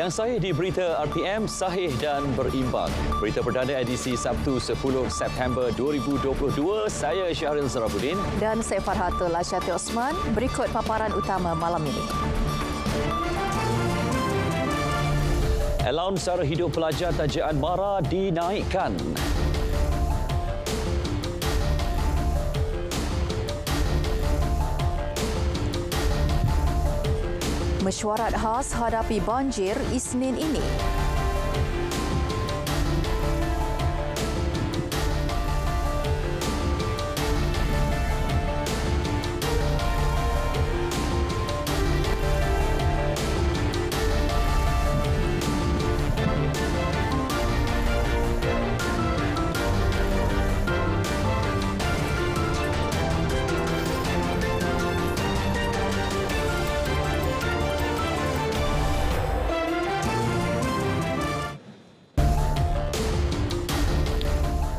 Yang sahih di Berita RTM, sahih dan berimbang. Berita perdana edisi Sabtu 10 September 2022. Saya Syahril Zarabuddin. Dan saya Farhatul Asyati Osman. Berikut paparan utama malam ini. Allowance sara hidup pelajar tajaan MARA dinaikkan. Mesyuarat khas hadapi banjir Isnin ini.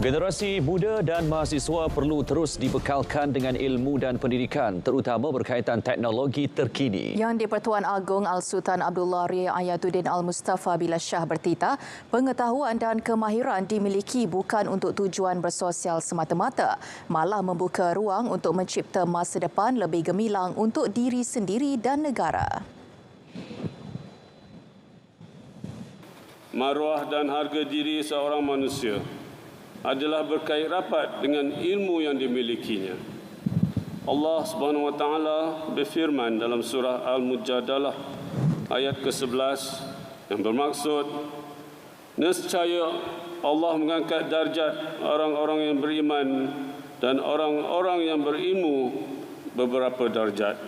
Generasi muda dan mahasiswa perlu terus dibekalkan dengan ilmu dan pendidikan, terutama berkaitan teknologi terkini. Yang di-Pertuan Agong Al-Sultan Abdullah Riayatuddin Al-Mustafa Billah Shah bertitah, pengetahuan dan kemahiran dimiliki bukan untuk tujuan bersosial semata-mata, malah membuka ruang untuk mencipta masa depan lebih gemilang untuk diri sendiri dan negara. Maruah dan harga diri seorang manusia adalah berkait rapat dengan ilmu yang dimilikinya. Allah Subhanahu wa taala berfirman dalam surah Al-Mujadalah ayat ke-11 yang bermaksud, nescaya Allah mengangkat darjat orang-orang yang beriman dan orang-orang yang berilmu beberapa darjat.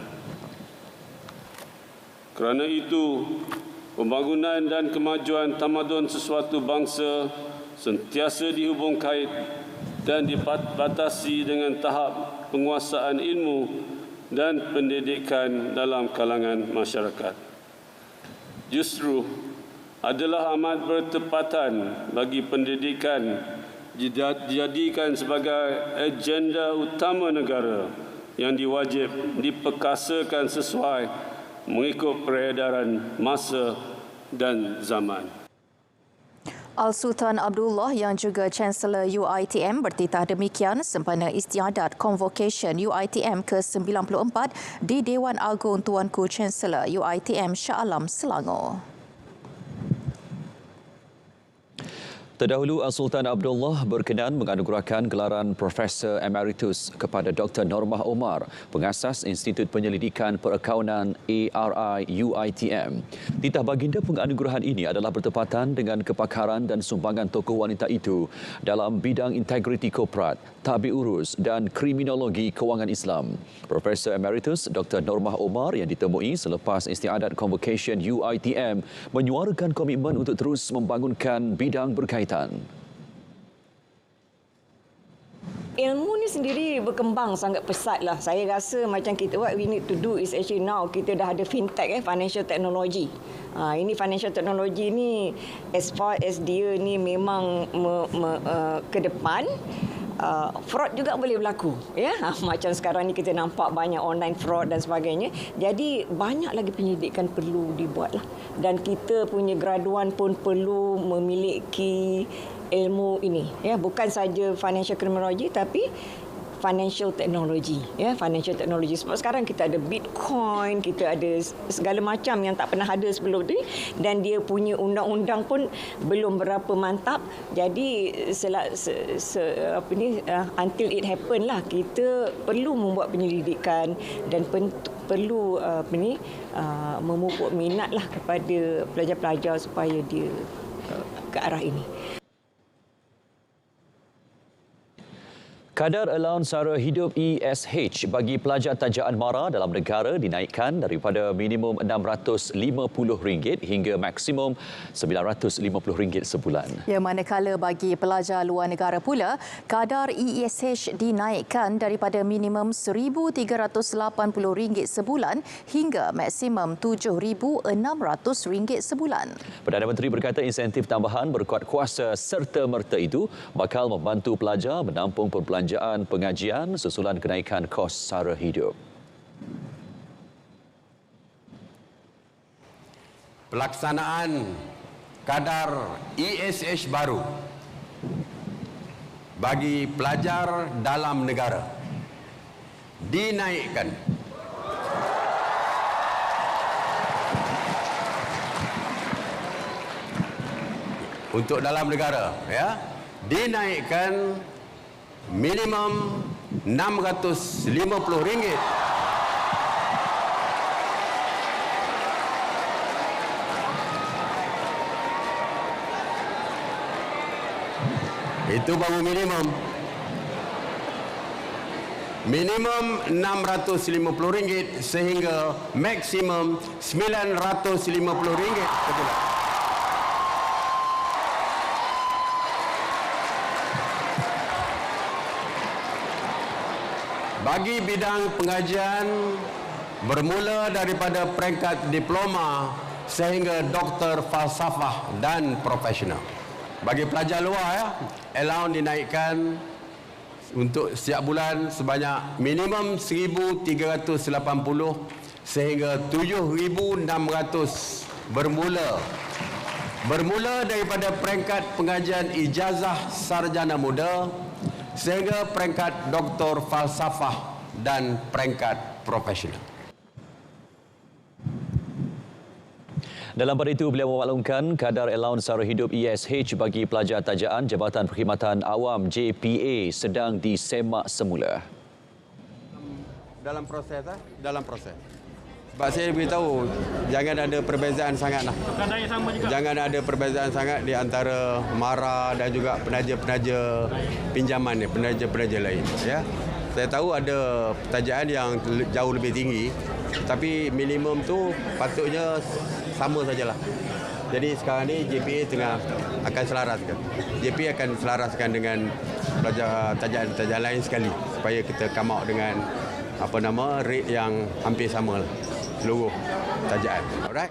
Kerana itu, pembangunan dan kemajuan tamadun sesuatu bangsa sentiasa dihubung kait dan dibatasi dengan tahap penguasaan ilmu dan pendidikan dalam kalangan masyarakat. Justru adalah amat bertepatan bagi pendidikan dijadikan sebagai agenda utama negara yang diwajib diperkasakan sesuai mengikut peredaran masa dan zaman. Al-Sultan Abdullah yang juga Chancellor UiTM bertitah demikian sempena istiadat Convocation UiTM ke-94 di Dewan Agung Tuanku Chancellor UiTM Shah Alam, Selangor. Terdahulu, Sultan Abdullah berkenan menganugerahkan gelaran Profesor Emeritus kepada Dr. Normah Omar, pengasas Institut Penyelidikan Perakaunan ARI UiTM. Titah baginda penganugerahan ini adalah bertepatan dengan kepakaran dan sumbangan tokoh wanita itu dalam bidang integriti korporat, tadbir urus dan kriminologi kewangan Islam. Profesor Emeritus Dr. Normah Omar yang ditemui selepas istiadat Convocation UiTM menyuarakan komitmen untuk terus membangunkan bidang berkaitan. Ilmu ni sendiri berkembang sangat pesat lah. Saya rasa macam kita, what we need to do is actually now kita dah ada fintech, financial technology. Ini financial technology ni as far as dia ni memang ke depan, fraud juga boleh berlaku, ya. Macam sekarang ni kita nampak banyak online fraud dan sebagainya. Jadi banyak lagi penyelidikan perlu dibuat lah. Dan kita punya graduan pun perlu memiliki ilmu ini, ya. Bukan saja financial criminology tapi financial technology, ya, financial technology. Sebab sekarang kita ada Bitcoin, kita ada segala macam yang tak pernah ada sebelum ni, dan dia punya undang-undang pun belum berapa mantap. Jadi until it happen lah, kita perlu membuat penyelidikan dan perlu memupuk minat lah kepada pelajar-pelajar supaya dia ke arah ini. Kadar allowance sara hidup ESH bagi pelajar tajaan MARA dalam negara dinaikkan daripada minimum RM650 hingga maksimum RM950 sebulan. Ya, manakala bagi pelajar luar negara pula, kadar ESH dinaikkan daripada minimum RM1,380 sebulan hingga maksimum RM7,600 sebulan. Perdana Menteri berkata insentif tambahan berkuat kuasa serta-merta itu bakal membantu pelajar menampung perbelanjaan pengajian susulan kenaikan kos sara hidup. pelaksanaan kadar ESH baru bagi pelajar dalam negara dinaikkan. Untuk dalam negara, ya, dinaikkan minimum RM650. Itu baru minimum. Minimum RM650 sehingga maksimum RM950 per bulan. Bagi bidang pengajian bermula daripada peringkat diploma sehingga doktor falsafah dan profesional. Bagi pelajar luar, ya, allowance dinaikkan untuk setiap bulan sebanyak minimum 1,380 sehingga 7,600 bermula daripada peringkat pengajian ijazah sarjana muda sehingga peringkat doktor falsafah dan peringkat profesional. Dalam pada itu, beliau memaklumkan kadar allowance sara hidup ESH bagi pelajar tajaan Jabatan Perkhidmatan Awam JPA sedang disemak semula. Dalam proses. Sebab saya beritahu, jangan ada perbezaan sangatlah. Jangan ada perbezaan sangat di antara MARA dan juga penaja-penaja pinjaman ni, penaja-penaja lain. Ya, saya tahu ada tajaan yang jauh lebih tinggi, tapi minimum tu patutnya sama sajalah. Jadi sekarang ni JPA akan selaraskan. JPA akan selaraskan dengan pelajar tajaan lain sekali supaya kita come out dengan rate yang hampir sama lah, seluruh tajaan. Alright.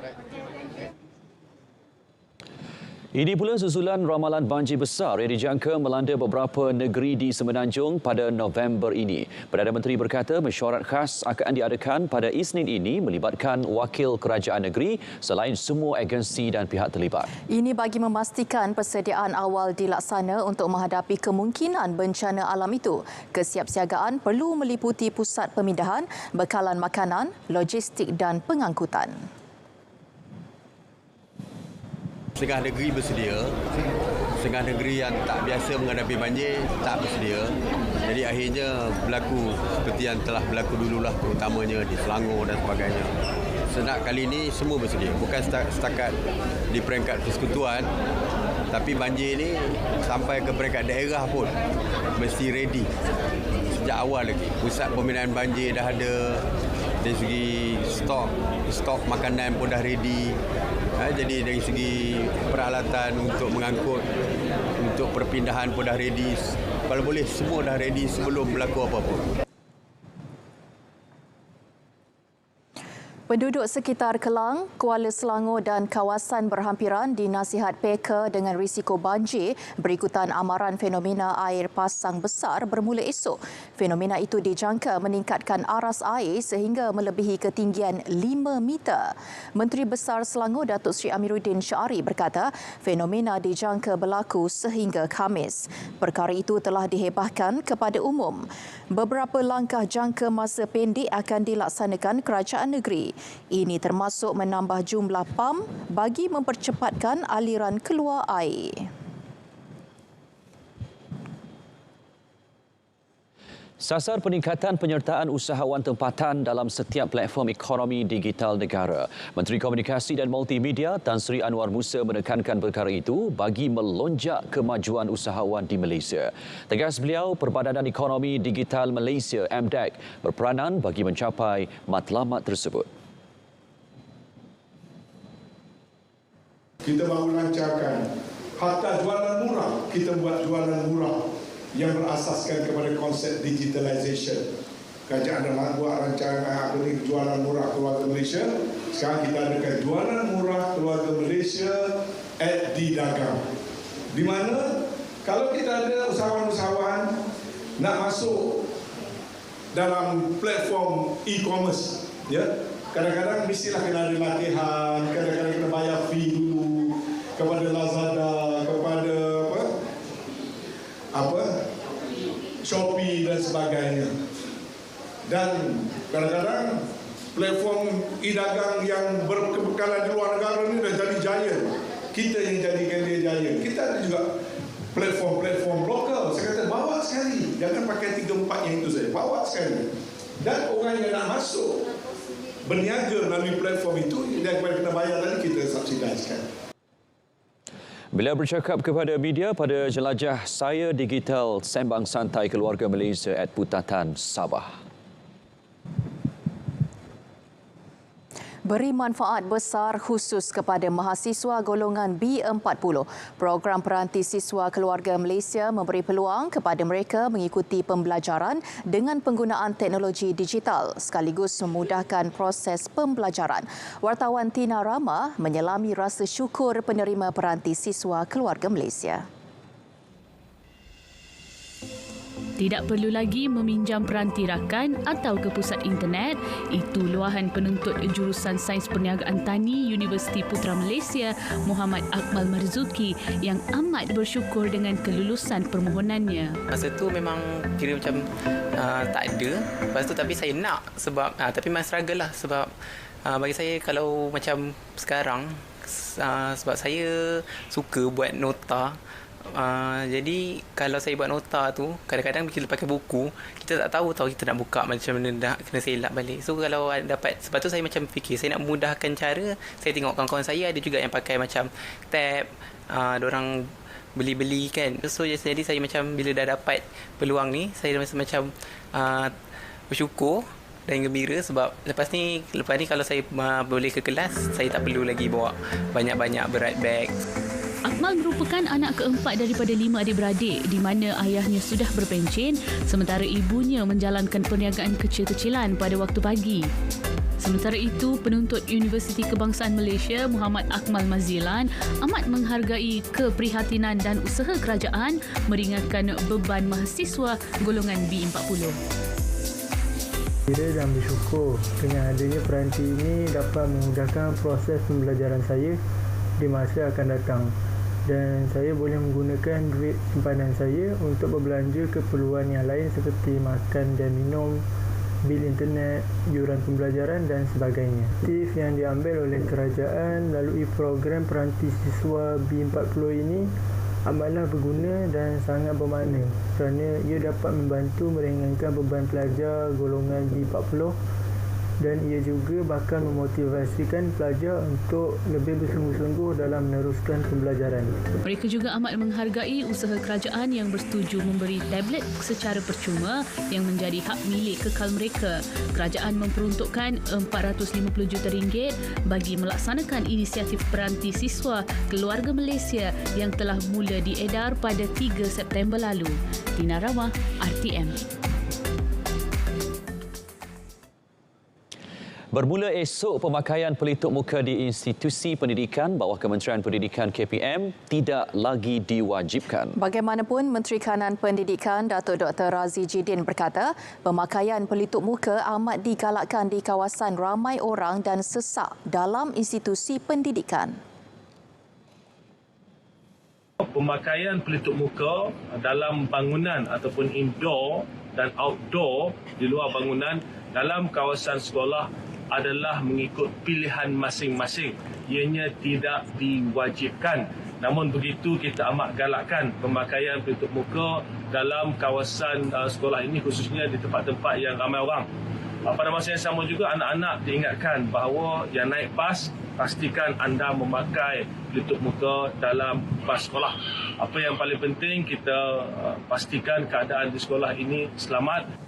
Ini pula susulan ramalan banjir besar yang dijangka melanda beberapa negeri di Semenanjung pada November ini. Perdana Menteri berkata mesyuarat khas akan diadakan pada Isnin ini melibatkan wakil kerajaan negeri selain semua agensi dan pihak terlibat. Ini bagi memastikan persediaan awal dilaksana untuk menghadapi kemungkinan bencana alam itu. Kesiapsiagaan perlu meliputi pusat pemindahan, bekalan makanan, logistik dan pengangkutan. Setengah negeri bersedia, setengah negeri yang tak biasa menghadapi banjir tak bersedia. Jadi akhirnya berlaku seperti yang telah berlaku dululah, terutamanya di Selangor dan sebagainya. Senak kali ini semua bersedia, bukan setakat di peringkat persekutuan, tapi banjir ini sampai ke peringkat daerah pun mesti ready sejak awal lagi. Pusat pembinaan banjir dah ada, dari segi stok makanan pun dah ready. Jadi dari segi peralatan untuk mengangkut, untuk perpindahan pun dah ready. Kalau boleh semua dah ready sebelum berlaku apa-apa. Penduduk sekitar Kelang, Kuala Selangor dan kawasan berhampiran dinasihat peka dengan risiko banjir berikutan amaran fenomena air pasang besar bermula esok. Fenomena itu dijangka meningkatkan aras air sehingga melebihi ketinggian 5 meter. Menteri Besar Selangor Datuk Seri Amiruddin Syari berkata fenomena dijangka berlaku sehingga Khamis. Perkara itu telah dihebahkan kepada umum. Beberapa langkah jangka masa pendek akan dilaksanakan kerajaan negeri. Ini termasuk menambah jumlah pam bagi mempercepatkan aliran keluar air. Sasar peningkatan penyertaan usahawan tempatan dalam setiap platform ekonomi digital negara. Menteri Komunikasi dan Multimedia Tan Sri Anwar Musa menekankan perkara itu bagi melonjak kemajuan usahawan di Malaysia. Tegas beliau, Perbadanan Ekonomi Digital Malaysia (MDEC) berperanan bagi mencapai matlamat tersebut. Kita baru lancarkan harta jualan murah, kita buat jualan murah yang berasaskan kepada konsep digitalisation. Kerajaan dah buat rancangan jualan murah keluarga Malaysia. Sekarang kita adakan jualan murah keluarga Malaysia di dagang. Di mana kalau kita ada usahawan-usahawan nak masuk dalam platform e-commerce, ya, Kadang-kadang mestilah kena ada latihan, kadang-kadang kena bayar fee dulu kepada Lazada, kepada Shopee dan sebagainya. Dan kadang-kadang platform e-dagang yang berkebekalan di luar negara ni dah jadi giant. Kita yang jadikan dia giant. Kita ada juga platform-platform lokal. Saya kata bawa sekali. Jangan pakai 3-4 yang itu saja. Bawa sekali. Dan orang yang nak masuk berniaga melalui platform itu, daripada kena bayar tadi, kita subsidiskan. Bila bercakap kepada media pada jelajah Saya Digital Sembang Santai Keluarga Malaysia at Putatan, Sabah. Beri manfaat besar khusus kepada mahasiswa golongan B40. Program Peranti Siswa Keluarga Malaysia memberi peluang kepada mereka mengikuti pembelajaran dengan penggunaan teknologi digital sekaligus memudahkan proses pembelajaran. Wartawan Tina Rama menyelami rasa syukur penerima Peranti Siswa Keluarga Malaysia. Tidak perlu lagi meminjam peranti rakan atau ke pusat internet. Itu luahan penuntut jurusan Sains Perniagaan Tani Universiti Putra Malaysia, Muhammad Akmal Marzuki, yang amat bersyukur dengan kelulusan permohonannya. Masa tu memang kira macam tak ada. Lepas tu tapi saya nak sebab tapi memang struggle lah sebab bagi saya kalau macam sekarang sebab saya suka buat nota. Jadi kalau saya buat nota tu kadang-kadang kita pakai buku kita tak tahu kita nak buka macam mana dah kena selak balik. So kalau dapat sebab tu saya macam fikir saya nak memudahkan cara. Saya tengok kawan-kawan saya ada juga yang pakai macam tab diorang beli-beli kan. So jadi saya macam bila dah dapat peluang ni saya macam bersyukur dan gembira sebab lepas ni kalau saya boleh ke kelas saya tak perlu lagi bawa banyak-banyak berat beg. Akmal merupakan anak keempat daripada 5 adik-beradik di mana ayahnya sudah berpencen sementara ibunya menjalankan perniagaan kecil-kecilan pada waktu pagi. Sementara itu, penuntut Universiti Kebangsaan Malaysia Muhammad Akmal Mazilan amat menghargai keprihatinan dan usaha kerajaan meringankan beban mahasiswa golongan B40. Saya dan bersyukur dengan adanya peranti ini dapat memudahkan proses pembelajaran saya di masa akan datang. Dan saya boleh menggunakan duit simpanan saya untuk berbelanja keperluan yang lain seperti makan dan minum, bil internet, yuran pembelajaran dan sebagainya. Aktif yang diambil oleh kerajaan melalui program Peranti Siswa B40 ini amatlah berguna dan sangat bermakna kerana ia dapat membantu meringankan beban pelajar golongan B40 dan ia juga bakal memotivasikan pelajar untuk lebih bersungguh-sungguh dalam meneruskan pembelajaran. Mereka juga amat menghargai usaha kerajaan yang bersetuju memberi tablet secara percuma yang menjadi hak milik kekal mereka. Kerajaan memperuntukkan RM450 juta bagi melaksanakan inisiatif Peranti Siswa Keluarga Malaysia yang telah mula diedar pada 3 September lalu. Tina Rama, RTM. Bermula esok, pemakaian pelitup muka di institusi pendidikan bawah Kementerian Pendidikan KPM tidak lagi diwajibkan. Bagaimanapun, Menteri Kanan Pendidikan Datuk Dr. Razi Jidin berkata, pemakaian pelitup muka amat digalakkan di kawasan ramai orang dan sesak dalam institusi pendidikan. Pemakaian pelitup muka dalam bangunan ataupun indoor dan outdoor di luar bangunan dalam kawasan sekolah adalah mengikut pilihan masing-masing. Ianya tidak diwajibkan. Namun begitu kita amat galakkan pemakaian pelitup muka dalam kawasan sekolah ini khususnya di tempat-tempat yang ramai orang. Pada masa yang sama juga anak-anak diingatkan bahawa yang naik bas pastikan anda memakai pelitup muka dalam bas sekolah. Apa yang paling penting kita pastikan keadaan di sekolah ini selamat.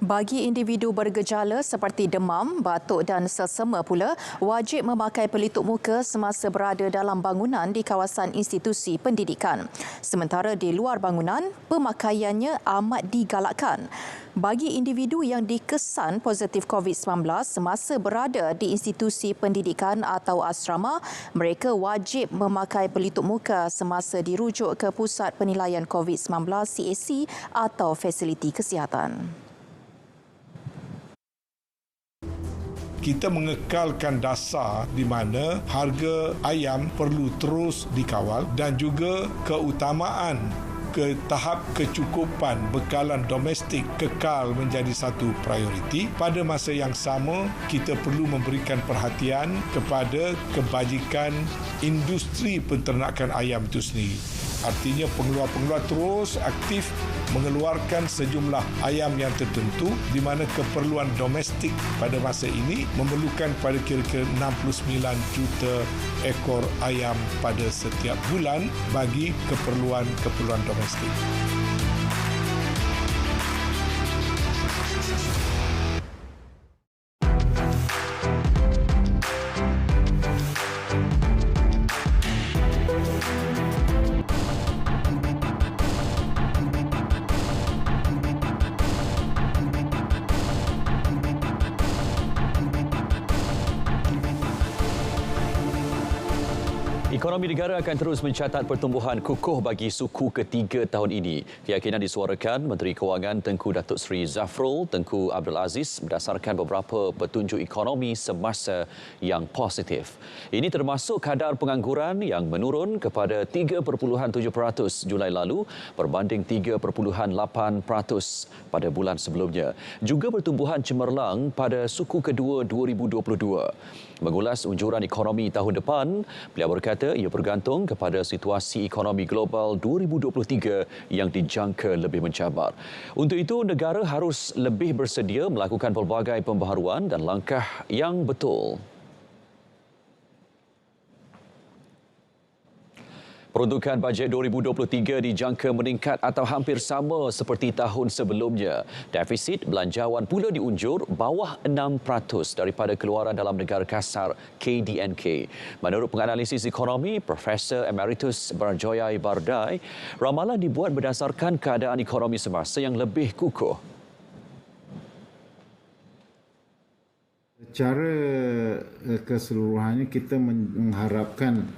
Bagi individu bergejala seperti demam, batuk dan selsema pula, wajib memakai pelitup muka semasa berada dalam bangunan di kawasan institusi pendidikan. Sementara di luar bangunan, pemakaiannya amat digalakkan. Bagi individu yang dikesan positif COVID-19 semasa berada di institusi pendidikan atau asrama, mereka wajib memakai pelitup muka semasa dirujuk ke Pusat Penilaian COVID-19 CAC atau fasiliti kesihatan. kita mengekalkan dasar di mana harga ayam perlu terus dikawal dan juga keutamaan ke tahap kecukupan bekalan domestik kekal menjadi satu prioriti. Pada masa yang sama, kita perlu memberikan perhatian kepada kebajikan industri penternakan ayam itu sendiri. Artinya pengeluar-pengeluar terus aktif mengeluarkan sejumlah ayam yang tertentu di mana keperluan domestik pada masa ini memerlukan pada kira-kira 69 juta ekor ayam pada setiap bulan bagi keperluan domestik. Ekonomi negara akan terus mencatat pertumbuhan kukuh bagi suku ketiga tahun ini. Keyakinan disuarakan Menteri Kewangan Tengku Datuk Seri Zafrul Tengku Abdul Aziz berdasarkan beberapa petunjuk ekonomi semasa yang positif. Ini termasuk kadar pengangguran yang menurun kepada 3.7% Julai lalu berbanding 3.8% pada bulan sebelumnya. Juga pertumbuhan cemerlang pada suku kedua 2022. Mengulas unjuran ekonomi tahun depan, beliau berkata ia bergantung kepada situasi ekonomi global 2023 yang dijangka lebih mencabar. Untuk itu, negara harus lebih bersedia melakukan pelbagai pembaharuan dan langkah yang betul. Peruntukan bajet 2023 dijangka meningkat atau hampir sama seperti tahun sebelumnya. Defisit belanjawan pula diunjur bawah 6% daripada keluaran dalam negara kasar KDNK. Menurut penganalisis ekonomi Profesor Emeritus Barjoyai Bardai, ramalan dibuat berdasarkan keadaan ekonomi semasa yang lebih kukuh. Secara keseluruhannya kita mengharapkan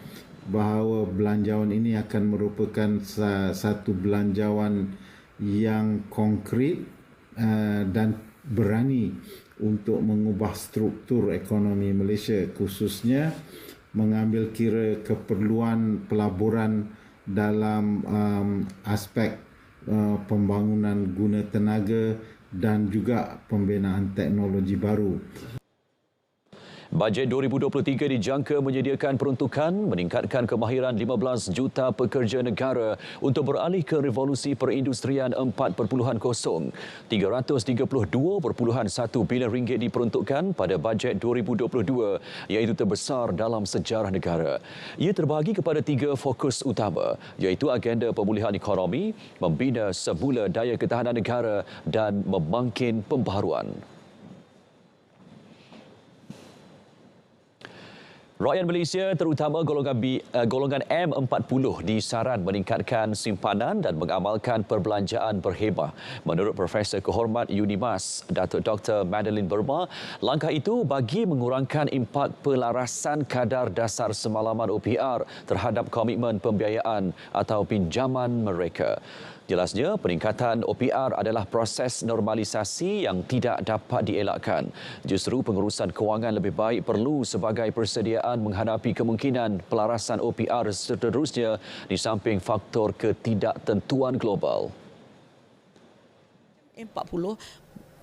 bahawa belanjawan ini akan merupakan satu belanjawan yang konkret dan berani untuk mengubah struktur ekonomi Malaysia, khususnya mengambil kira keperluan pelaburan dalam aspek pembangunan guna tenaga dan juga pembinaan teknologi baru. Bajet 2023 dijangka menyediakan peruntukan meningkatkan kemahiran 15 juta pekerja negara untuk beralih ke revolusi perindustrian 4.0. 332.1 bilion ringgit diperuntukkan pada bajet 2022 iaitu terbesar dalam sejarah negara. Ia terbahagi kepada 3 fokus utama iaitu agenda pemulihan ekonomi, membina semula daya ketahanan negara dan memangkin pembaharuan. Rakyat Malaysia terutama golongan M40 disaran meningkatkan simpanan dan mengamalkan perbelanjaan berhemah. Menurut Profesor Kehormat UNIMAS, Datuk Dr. Madeline Burma, langkah itu bagi mengurangkan impak pelarasan kadar dasar semalaman OPR terhadap komitmen pembiayaan atau pinjaman mereka. Jelasnya, peningkatan OPR adalah proses normalisasi yang tidak dapat dielakkan. Justru pengurusan kewangan lebih baik perlu sebagai persediaan menghadapi kemungkinan pelarasan OPR seterusnya di samping faktor ketidaktentuan global. 40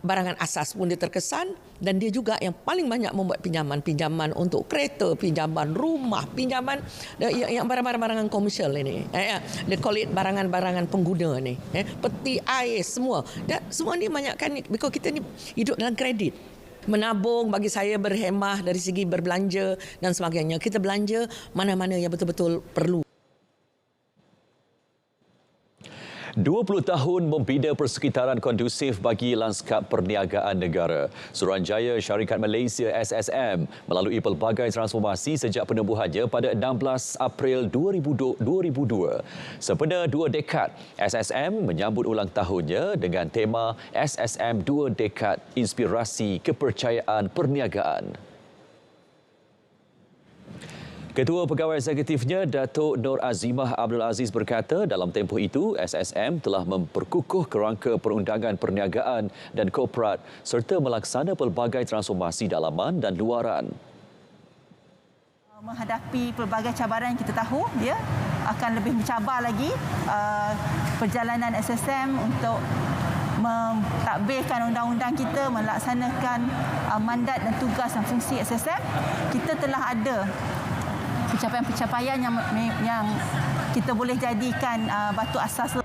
barangan asas pun dia terkesan dan dia juga yang paling banyak membuat pinjaman untuk kereta, pinjaman rumah, pinjaman yang barang-barangan komersial ini. Dia call it barangan-barangan pengguna ni. Peti air semua. Dan semua ni banyakkan ni because kita ni hidup dalam kredit. Menabung bagi saya berhemah dari segi berbelanja dan sebagainya. Kita belanja mana-mana yang betul-betul perlu. 20 tahun membina persekitaran kondusif bagi lanskap perniagaan negara. Suruhanjaya Syarikat Malaysia SSM melalui pelbagai transformasi sejak penubuhannya pada 16 April 2002. Sempena 2 dekad, SSM menyambut ulang tahunnya dengan tema SSM 2 Dekad Inspirasi Kepercayaan Perniagaan. Ketua Pegawai Eksekutifnya Datuk Nur Azimah Abdul Aziz berkata dalam tempoh itu SSM telah memperkukuh kerangka perundangan perniagaan dan korporat serta melaksana pelbagai transformasi dalaman dan luaran. Menghadapi pelbagai cabaran yang kita tahu, dia akan lebih mencabar lagi perjalanan SSM untuk mentadbirkan undang-undang kita, melaksanakan mandat dan tugas dan fungsi SSM. Kita telah ada pencapaian-pencapaian yang kita boleh jadikan batu asas.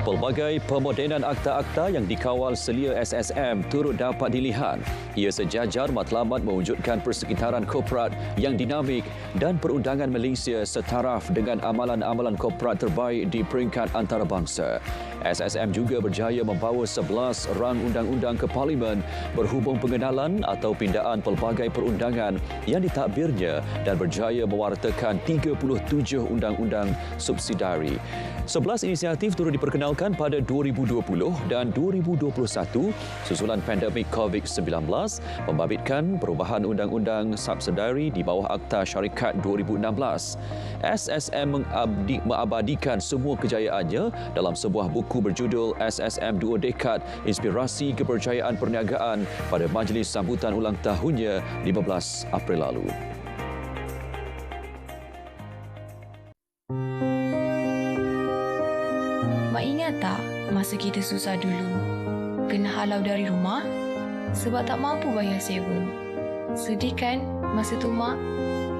Pelbagai pemodenan akta-akta yang dikawal selia SSM turut dapat dilihat. Ia sejajar matlamat mewujudkan persekitaran korporat yang dinamik dan perundangan Malaysia setaraf dengan amalan-amalan korporat terbaik di peringkat antarabangsa. SSM juga berjaya membawa 11 rang undang-undang ke Parlimen berhubung pengenalan atau pindaan pelbagai perundangan yang ditadbirnya dan berjaya mewartakan 37 undang-undang subsidiari. 11 inisiatif turut diperkenalkan pada 2020 dan 2021 susulan pandemik COVID-19 membabitkan perubahan undang-undang subsidiari di bawah Akta Syarikat 2016. SSM mengabadikan semua kejayaannya dalam sebuah buku berjudul SSM 2 Dekad Inspirasi Kepercayaan Perniagaan pada majlis sambutan ulang tahunnya 15 April lalu. Mak ingat tak masa kita susah dulu? Kena halau dari rumah sebab tak mampu bayar sewa. Sedih kan masa tu, Mak?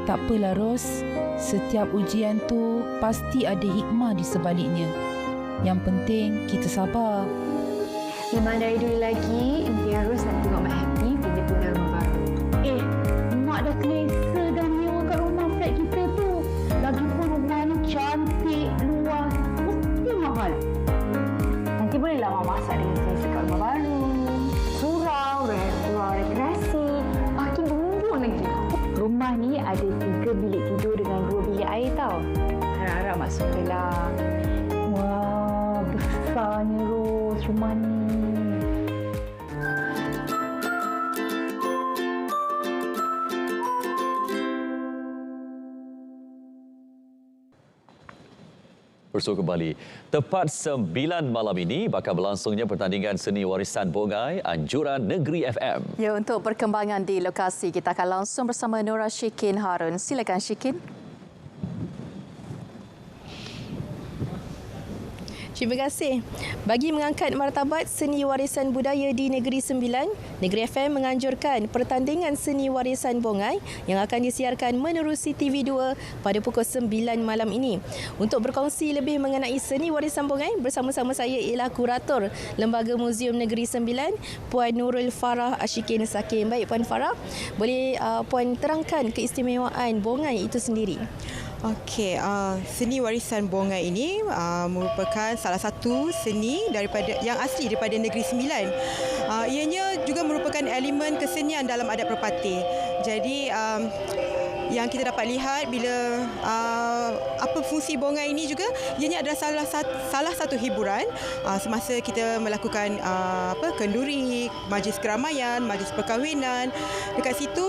Tak apalah, Ros. Setiap ujian tu pasti ada hikmah di sebaliknya. Yang penting kita sabar. Memang dari dulu lagi impian Ros nak tengok Mak happy bila punya rumah baru. Mak dah selesa dah menyewakan rumah flat kita tu. Lagipun rumah ni cantik, luas, mesti mahal. Nanti bolehlah Mak masak dengan selesa kat rumah baru. Surau, ruang rekreasi, makin bermumbung lagi. Rumah ni ada 3 bilik tidur dengan 2 bilik air tau. Harap-harap Mak sukalah. Wah, besarnya Ros rumah ni. Bersua kembali. Tepat 9 malam ini bakal berlangsungnya pertandingan seni warisan Bongai Anjuran Negeri FM. Ya, untuk perkembangan di lokasi kita akan langsung bersama Nora Syikin Harun. Silakan Syikin. Terima kasih. Bagi mengangkat martabat seni warisan budaya di Negeri Sembilan, Negeri FM menganjurkan pertandingan seni warisan Bongai yang akan disiarkan menerusi TV2 pada pukul 9 malam ini. Untuk berkongsi lebih mengenai seni warisan Bongai, bersama-sama saya ialah Kurator Lembaga Muzium Negeri Sembilan, Puan Nurul Farah Ashikin Sakim. Baik Puan Farah, boleh Puan terangkan keistimewaan Bongai itu sendiri? Okey, seni warisan Bongai ini merupakan salah satu seni daripada yang asli daripada Negeri Sembilan. Ianya juga merupakan elemen kesenian dalam adat Perpati. Jadi yang kita dapat lihat bila apa fungsi Bongai ini juga, ianya adalah salah satu hiburan semasa kita melakukan kenduri, majlis keramaian, majlis perkahwinan. Dekat situ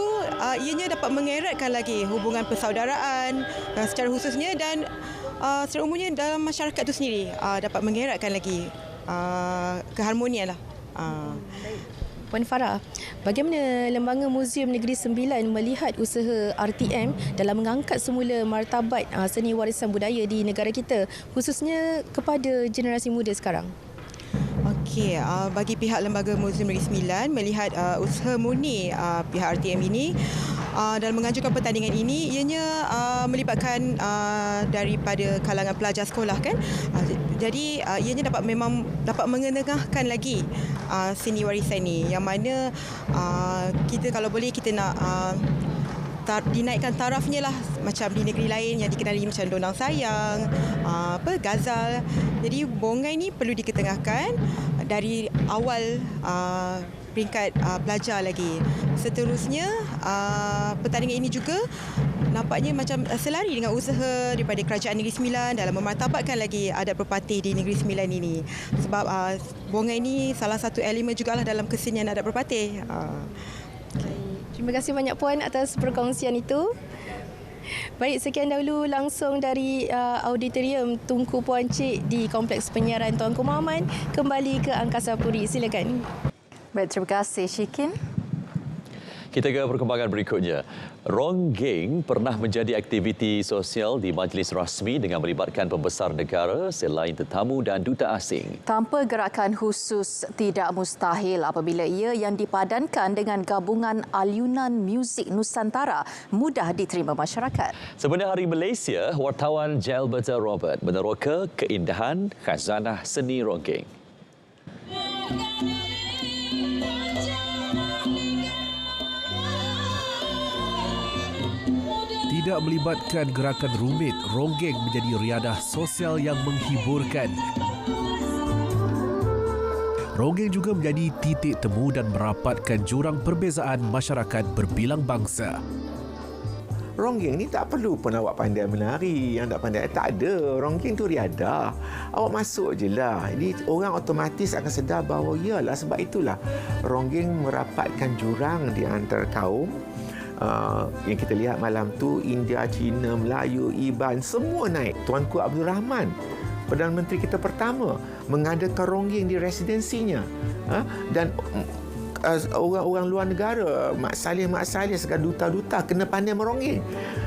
ianya dapat mengeratkan lagi hubungan persaudaraan secara khususnya dan secara umumnya dalam masyarakat itu sendiri dapat mengeratkan lagi keharmonian lah. Puan Farah, bagaimana Lembaga Muzium Negeri Sembilan melihat usaha RTM dalam mengangkat semula martabat seni warisan budaya di negara kita, khususnya kepada generasi muda sekarang? Okey, bagi pihak Lembaga Muzium Negeri Sembilan melihat usaha murni pihak RTM ini dalam mengajukan pertandingan ini, ianya melibatkan daripada kalangan pelajar sekolah kan. Jadi ianya dapat mengenengahkan lagi seni warisan ini, yang mana kita kalau boleh kita nak dinaikkan tarafnya lah, macam di negeri lain yang dikenali macam Dondang Sayang, Gazal. Jadi Bongai ni perlu diketengahkan dari awal peringkat pelajar lagi. Seterusnya pertandingan ini juga nampaknya macam selari dengan usaha daripada Kerajaan Negeri Sembilan dalam memartabatkan lagi adat Perpati di Negeri Sembilan ini. Sebab Bongai ini salah satu elemen jugalah dalam kesenian adat Perpati. Terima kasih banyak Puan atas perkongsian itu. Baik, sekian dahulu langsung dari auditorium Tunku Puan Cik di Kompleks Penyiaran Tuanku Muhammad. Kembali ke Angkasa Puri, silakan. Baik, terima kasih Syikin. Kita ke perkembangan berikutnya. Ronggeng pernah menjadi aktiviti sosial di majlis rasmi dengan melibatkan pembesar negara selain tetamu dan duta asing. Tanpa gerakan khusus, tidak mustahil apabila ia yang dipadankan dengan gabungan alunan muzik Nusantara mudah diterima masyarakat. Sebenarnya Hari Malaysia, wartawan Jalberta Robert meneroka keindahan khazanah seni Ronggeng. Tidak melibatkan gerakan rumit, Ronggeng menjadi riadah sosial yang menghiburkan. Ronggeng juga menjadi titik temu dan merapatkan jurang perbezaan masyarakat berbilang bangsa. Ronggeng ni tak perlu pun awak pandai menari, yang tak pandai. Tak ada. Ronggeng tu riadah. Awak masuk je lah. Jadi orang otomatis akan sedar bahawa iyalah, sebab itulah Ronggeng merapatkan jurang di antara kaum. Yang kita lihat malam tu, India, Cina, Melayu, Iban, semua naik. Tuanku Abdul Rahman, Perdana Menteri kita pertama, mengadakan Ronggeng di residensinya. Dan orang-orang luar negara, Mak Saleh, segala duta-duta kena pandai meronggeng.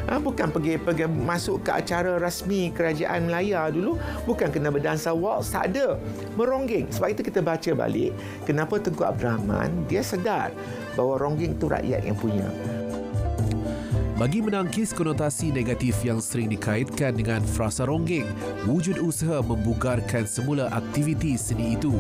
Bukan pergi masuk ke acara rasmi kerajaan Melaya dulu, bukan kena berdansa waltz, tak ada. Meronggeng. Sebab itu kita baca balik kenapa Tunku Abdul Rahman dia sedar bahawa ronggeng itu rakyat yang punya. Bagi menangkis konotasi negatif yang sering dikaitkan dengan frasa ronggeng, wujud usaha membugarkan semula aktiviti seni itu.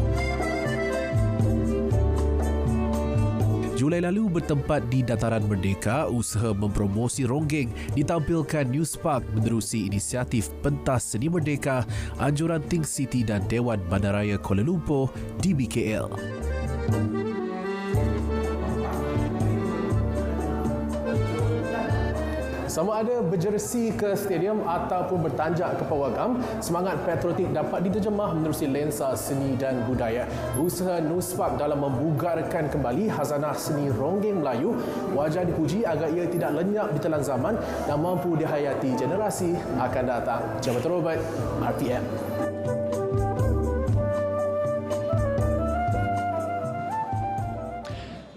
Julai lalu bertempat di Dataran Merdeka, usaha mempromosi ronggeng ditampilkan Newspark menerusi inisiatif Pentas Seni Merdeka, Anjuran Think City dan Dewan Bandaraya Kuala Lumpur DBKL. Sama ada berjersi ke stadium ataupun bertanjak ke pawagam, semangat patriotik dapat diterjemah menerusi lensa seni dan budaya. Usaha Nuspark dalam membugarkan kembali khazanah seni ronggeng Melayu wajar dipuji agar ia tidak lenyap di telan zaman dan mampu dihayati generasi akan datang. Jalberta Robert, RTM.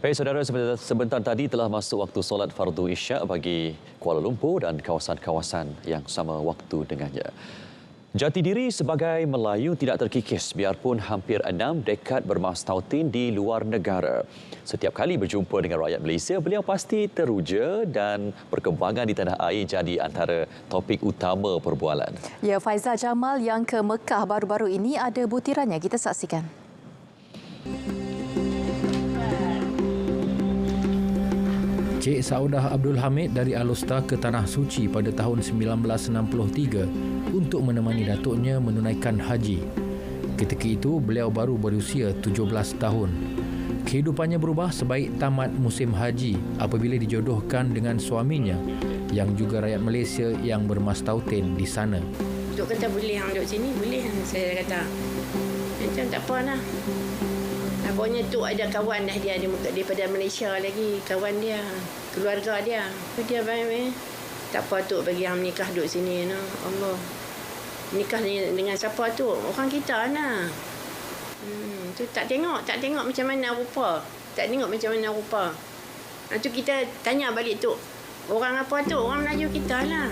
Baik saudara, sebentar tadi telah masuk waktu solat fardu isyak bagi Kuala Lumpur dan kawasan-kawasan yang sama waktu dengannya. Jati diri sebagai Melayu tidak terkikis biarpun hampir 6 dekad bermastautin di luar negara. Setiap kali berjumpa dengan rakyat Malaysia, beliau pasti teruja dan perkembangan di tanah air jadi antara topik utama perbualan. Ya, Faizal Jamal yang ke Mekah baru-baru ini ada butirannya, kita saksikan. Cik Saudah Abdul Hamid dari Al-Usta ke Tanah Suci pada tahun 1963 untuk menemani datuknya menunaikan haji. Ketika itu, beliau baru berusia 17 tahun. Kehidupannya berubah sebaik tamat musim haji apabila dijodohkan dengan suaminya yang juga rakyat Malaysia yang bermastautin di sana. Duk kata boleh hang duduk sini, boleh. Saya kata, macam tak apa lah. Pokoknya tu ada kawan dah dia daripada Malaysia lagi, kawan dia, keluarga dia. Dia baik, tak apa tu bagi hang nikah duduk sini no. Allah. Nikah dengan siapa tu? Orang kita nah. Tu tak tengok macam mana rupa. Tak tengok macam mana rupa. Tu kita tanya balik tu. Orang apa tu? Orang Melayu kita lah.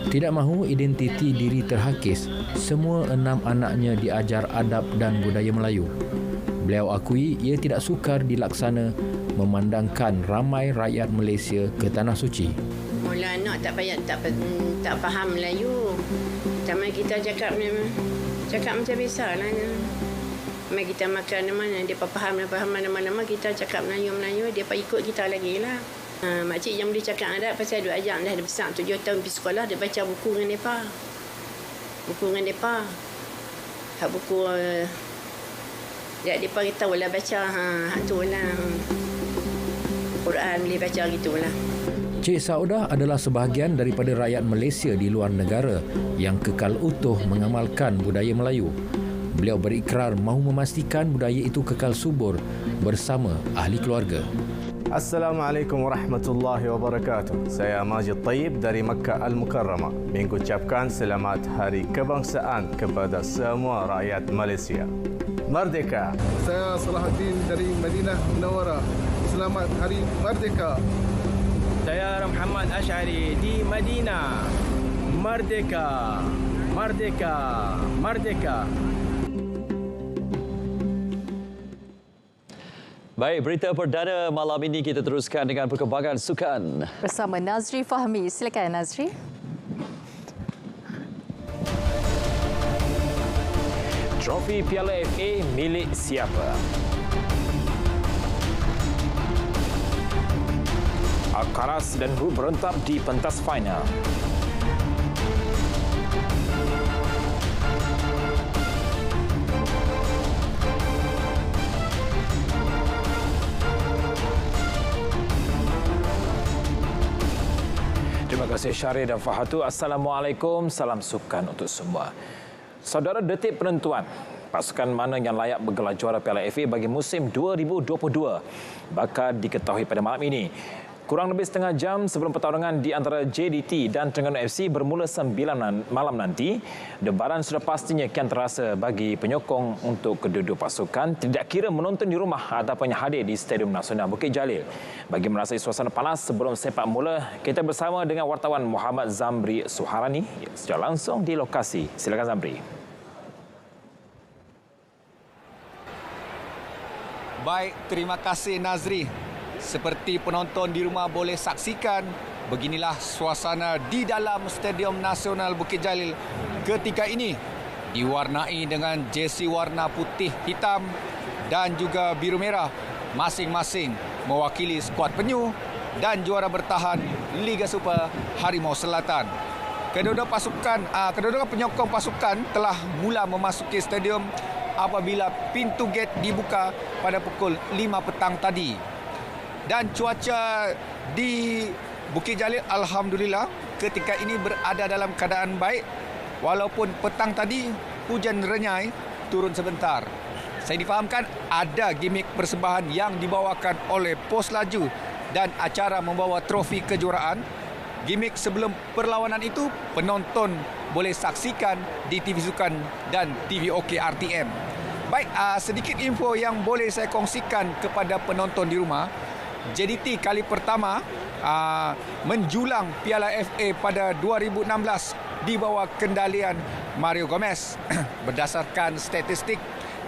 Tidak mahu identiti diri terhakis, semua 6 anaknya diajar adab dan budaya Melayu. Beliau akui ia tidak sukar dilaksana memandangkan ramai rakyat Malaysia ke Tanah Suci. Mula anak tak faham Melayu. Sama kita cakap macam biasa lah. Mai kita makan mana dia faham mana-mana kita cakap Melayu, dia ikut kita lagi lah. Makcik yang boleh cakap adab pasal duk ajak dah besar 7 tahun pergi sekolah, dia baca buku dengan mereka. Hak buku dia beritahu lah baca tu lah. Quran boleh baca gitulah. Cik Saudah adalah sebahagian daripada rakyat Malaysia di luar negara yang kekal utuh mengamalkan budaya Melayu. Beliau berikrar mahu memastikan budaya itu kekal subur bersama ahli keluarga. Assalamualaikum warahmatullahi wabarakatuh. Saya Majid Tayyib dari Makkah Al-Mukarramah mengucapkan selamat Hari Kebangsaan kepada semua rakyat Malaysia. Merdeka! Saya Salahuddin dari Madinah Munawwarah. Selamat Hari Merdeka! Saya Muhammad Ash'ari di Madinah. Merdeka! Merdeka! Merdeka! Baik, berita perdana malam ini kita teruskan dengan perkembangan sukan. Bersama Nazri Fahmi. Silakan Nazri. Trofi Piala FA milik siapa? Alcaraz dan Ruud berentap di pentas final. Terima kasih Syahrir dan Fahatu. Assalamualaikum, salam sukan untuk semua. Saudara, detik penentuan pasukan mana yang layak bergelar juara Piala FA bagi musim 2022 bakal diketahui pada malam ini. Kurang lebih setengah jam sebelum pertarungan di antara JDT dan Terengganu FC bermula 9 malam nanti, debaran sudah pastinya kian terasa bagi penyokong untuk kedua-dua pasukan, tidak kira menonton di rumah ataupun hadir di Stadium Nasional Bukit Jalil. Bagi merasai suasana panas sebelum sepak mula, kita bersama dengan wartawan Muhammad Zamri Suharani secara langsung di lokasi. Silakan Zamri. Baik, terima kasih Nazri. Seperti penonton di rumah boleh saksikan, beginilah suasana di dalam Stadium Nasional Bukit Jalil ketika ini. Diwarnai dengan jersey warna putih hitam dan juga biru merah, masing-masing mewakili skuad penyu dan juara bertahan Liga Super Harimau Selatan. Kedua-dua penyokong pasukan telah mula memasuki stadium apabila pintu gate dibuka pada pukul 5 petang tadi. Dan cuaca di Bukit Jalil alhamdulillah ketika ini berada dalam keadaan baik, walaupun petang tadi hujan renyai turun sebentar. Saya difahamkan ada gimik persembahan yang dibawakan oleh pos laju dan acara membawa trofi kejuaraan. Gimik sebelum perlawanan itu penonton boleh saksikan di TV Sukan dan TV OK RTM. Baik, sedikit info yang boleh saya kongsikan kepada penonton di rumah. JDT kali pertama menjulang Piala FA pada 2016 di bawah kendalian Mario Gomez. Berdasarkan statistik,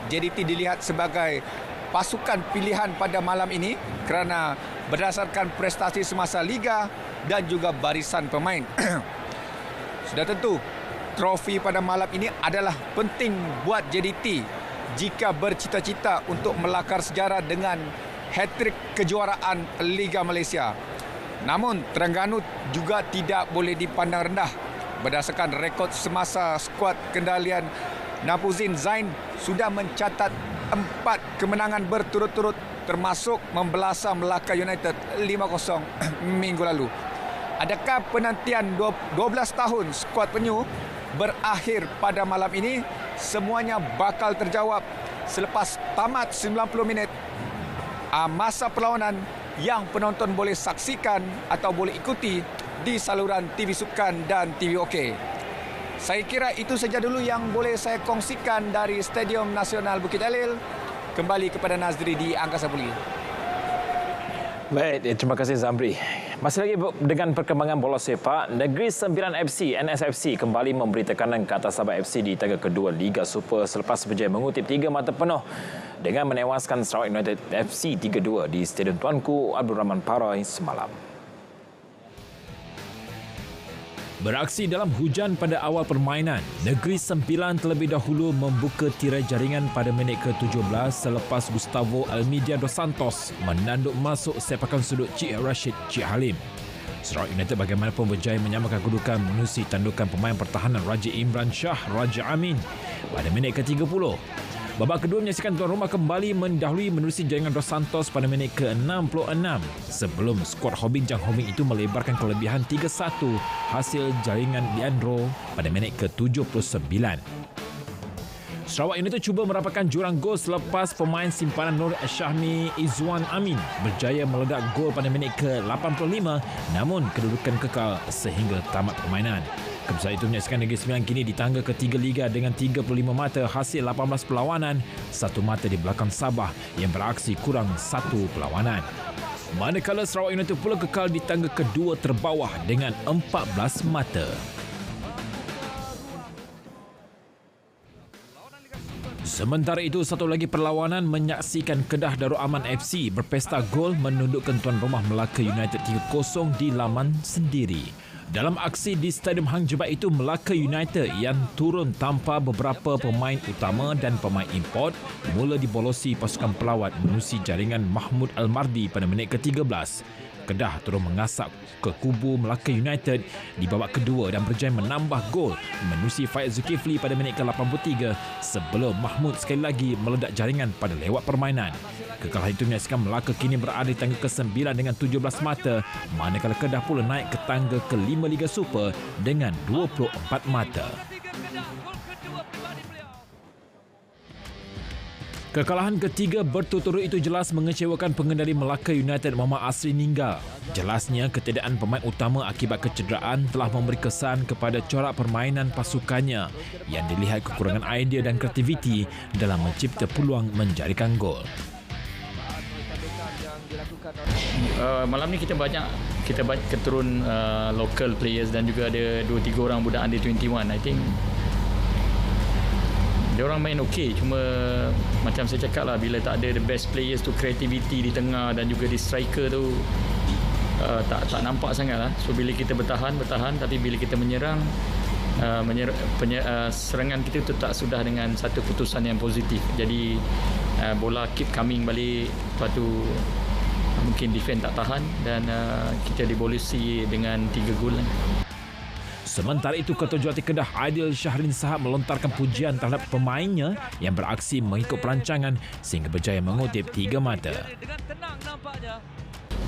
JDT dilihat sebagai pasukan pilihan pada malam ini kerana berdasarkan prestasi semasa liga dan juga barisan pemain. Sudah tentu, trofi pada malam ini adalah penting buat JDT jika bercita-cita untuk melakar sejarah dengan hat-trick kejuaraan Liga Malaysia. Namun, Terengganu juga tidak boleh dipandang rendah. Berdasarkan rekod semasa skuad kendalian Napuzin Zain sudah mencatat 4 kemenangan berturut-turut termasuk membelasah Melaka United 5-0 minggu lalu. Adakah penantian 12 tahun skuad penyu berakhir pada malam ini? Semuanya bakal terjawab selepas tamat 90 minit masa perlawanan yang penonton boleh saksikan atau boleh ikuti di saluran TV Sukan dan TV OK. Saya kira itu saja dulu yang boleh saya kongsikan dari Stadium Nasional Bukit Jalil. Kembali kepada Nazri di Angkasa Puri. Baik, terima kasih Zamri. Masih lagi dengan perkembangan bola sepak, Negeri Sembilan FC, NSFC kembali memberi tekanan ke atas Sabah FC di taga kedua Liga Super selepas berjaya mengutip 3 mata penuh dengan menewaskan Sarawak United FC 3-2 di Stadium Tuanku Abdul Rahman Parai semalam. Beraksi dalam hujan pada awal permainan, Negeri Sembilan terlebih dahulu membuka tirai jaringan pada minit ke-17 selepas Gustavo Almeida dos Santos menanduk masuk sepakan sudut Cik Rashid Cik Halim. Sarawak United bagaimanapun berjaya menyamakan kedudukan menerusi tandukan pemain pertahanan Raja Imran Shah Raja Amin pada minit ke-30. Babak kedua menyaksikan tuan rumah kembali mendahului menerusi jaringan Dos Santos pada minit ke-66 sebelum skuad Hobing Jang Hobing itu melebarkan kelebihan 3-1 hasil jaringan Leandro pada minit ke-79. Sarawak United cuba merapatkan jurang gol selepas pemain simpanan Nur Syahmi Izwan Amin berjaya meledak gol pada minit ke-85, namun kedudukan kekal sehingga tamat permainan. Keputusan itu menyaksikan Negeri Sembilan kini di tangga ketiga Liga dengan 35 mata hasil 18 perlawanan, 1 mata di belakang Sabah yang beraksi kurang 1 perlawanan. Manakala Sarawak United pula kekal di tangga kedua terbawah dengan 14 mata. Sementara itu, satu lagi perlawanan menyaksikan Kedah Darul Aman FC berpesta gol menundukkan tuan rumah Melaka United 3-0 di laman sendiri. Dalam aksi di Stadium Hang Jebat itu, Melaka United yang turun tanpa beberapa pemain utama dan pemain import mula dibolosi pasukan pelawat menerusi jaringan Mahmud Al-Mardi pada minit ke-13. Kedah terus mengasak ke kubu Melaka United di babak kedua dan berjaya menambah gol menerusi Faiz Zulkifli pada minit ke-83 sebelum Mahmud sekali lagi meledak jaringan pada lewat permainan. Kekalahan itu menyaksikan Melaka kini berada di tangga ke-9 dengan 17 mata, manakala Kedah pula naik ke tangga ke-5 Liga Super dengan 24 mata. Kekalahan ketiga berturut-turut itu jelas mengecewakan pengendali Melaka United Muhammad Asri Ninggal. Jelasnya ketiadaan pemain utama akibat kecederaan telah memberi kesan kepada corak permainan pasukannya yang dilihat kekurangan idea dan kreativiti dalam mencipta peluang menjadikan gol. Malam ni kita banyak keturun local players dan juga ada 2-3 orang budak under 21. I think dia orang main okey, cuma macam saya cakap lah, bila tak ada the best players tu, creativity di tengah dan juga di striker tu tak nampak sangat lah. So bila kita bertahan, tapi bila kita menyerang, serangan kita tu tak sudah dengan satu putusan yang positif. Jadi bola keep coming balik, lepas tu mungkin defend tak tahan dan kita dibolusi dengan 3 gol. Sementara itu, Ketua Jurulatih Kedah Aidil Syahrin Sahab melontarkan pujian terhadap pemainnya yang beraksi mengikut perancangan sehingga berjaya mengutip 3 mata.